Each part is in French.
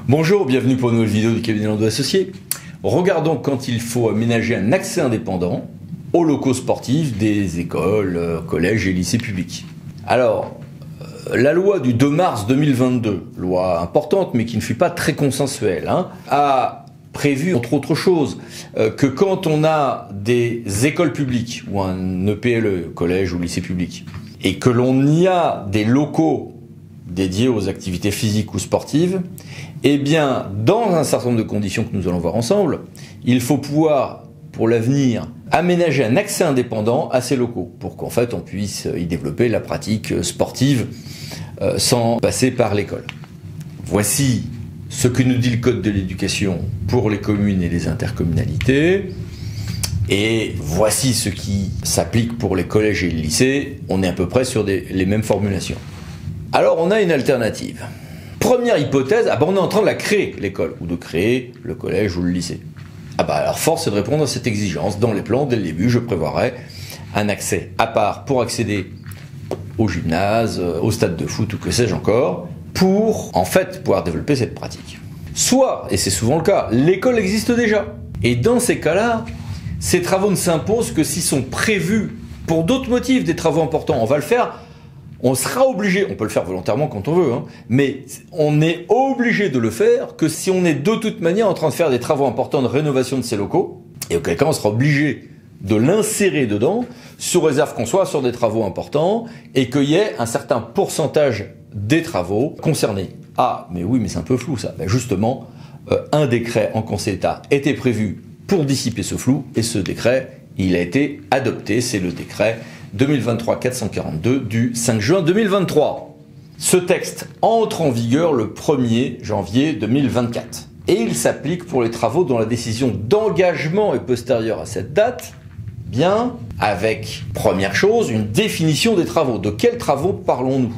Bonjour, bienvenue pour une nouvelle vidéo du cabinet Landau Associés. Regardons quand il faut aménager un accès indépendant aux locaux sportifs des écoles, collèges et lycées publics. Alors, la loi du 2 mars 2022, loi importante mais qui ne fut pas très consensuelle, a prévu, entre autres choses, que quand on a des écoles publiques ou un EPLE, collège ou lycée public, et que l'on y a des locaux dédiés aux activités physiques ou sportives, eh bien, dans un certain nombre de conditions que nous allons voir ensemble, il faut pouvoir, pour l'avenir, aménager un accès indépendant à ces locaux, pour qu'en fait on puisse y développer la pratique sportive sans passer par l'école. Voici ce que nous dit le Code de l'éducation pour les communes et les intercommunalités. Et voici ce qui s'applique pour les collèges et les lycées. On est à peu près sur les mêmes formulations. Alors on a une alternative. Première hypothèse, on est en train de la créer, l'école, ou de créer le collège ou le lycée. Alors force est de répondre à cette exigence. Dans les plans, dès le début, je prévoirais un accès à part pour accéder au gymnase, au stade de foot ou que sais-je encore, pour en fait pouvoir développer cette pratique. Soit, et c'est souvent le cas, l'école existe déjà. Et dans ces cas-là, ces travaux ne s'imposent que s'ils sont prévus pour d'autres motifs, des travaux importants. On va le faire. On sera obligé, on peut le faire volontairement quand on veut, mais on est obligé de le faire que si on est de toute manière en train de faire des travaux importants de rénovation de ces locaux, et auquel cas on sera obligé de l'insérer dedans, sous réserve qu'on soit sur des travaux importants et qu'il y ait un certain pourcentage des travaux concernés. Ah, mais oui, mais c'est un peu flou ça. Justement, un décret en Conseil d'État était prévu pour dissiper ce flou, et ce décret, il a été adopté, c'est le décret 2023-442 du 5 juin 2023. Ce texte entre en vigueur le 1er janvier 2024 et il s'applique pour les travaux dont la décision d'engagement est postérieure à cette date, bien avec, première chose, une définition des travaux. De quels travaux parlons-nous?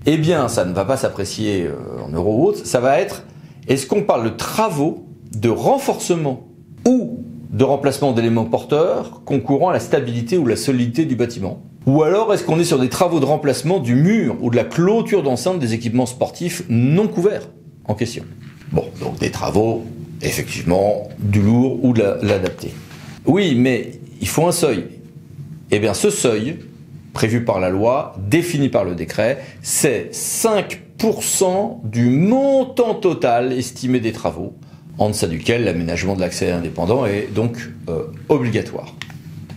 Eh bien, ça ne va pas s'apprécier en euros ou autres, ça va être, est-ce qu'on parle de travaux de renforcement ou de remplacement d'éléments porteurs concourant à la stabilité ou la solidité du bâtiment? Ou alors est-ce qu'on est sur des travaux de remplacement du mur ou de la clôture d'enceinte des équipements sportifs non couverts en question? Bon, donc des travaux, effectivement, du lourd ou de l'adapté. Oui, mais il faut un seuil. Eh bien, ce seuil, prévu par la loi, défini par le décret, c'est 5% du montant total estimé des travaux, en deçà duquel l'aménagement de l'accès indépendant est donc obligatoire.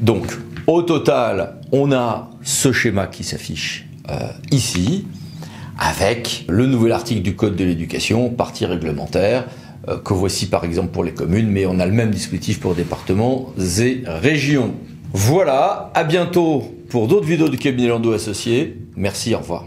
Donc, au total, on a ce schéma qui s'affiche ici, avec le nouvel article du Code de l'éducation, partie réglementaire, que voici par exemple pour les communes, mais on a le même dispositif pour départements et régions. Voilà, à bientôt pour d'autres vidéos du cabinet Landau Associés. Merci, au revoir.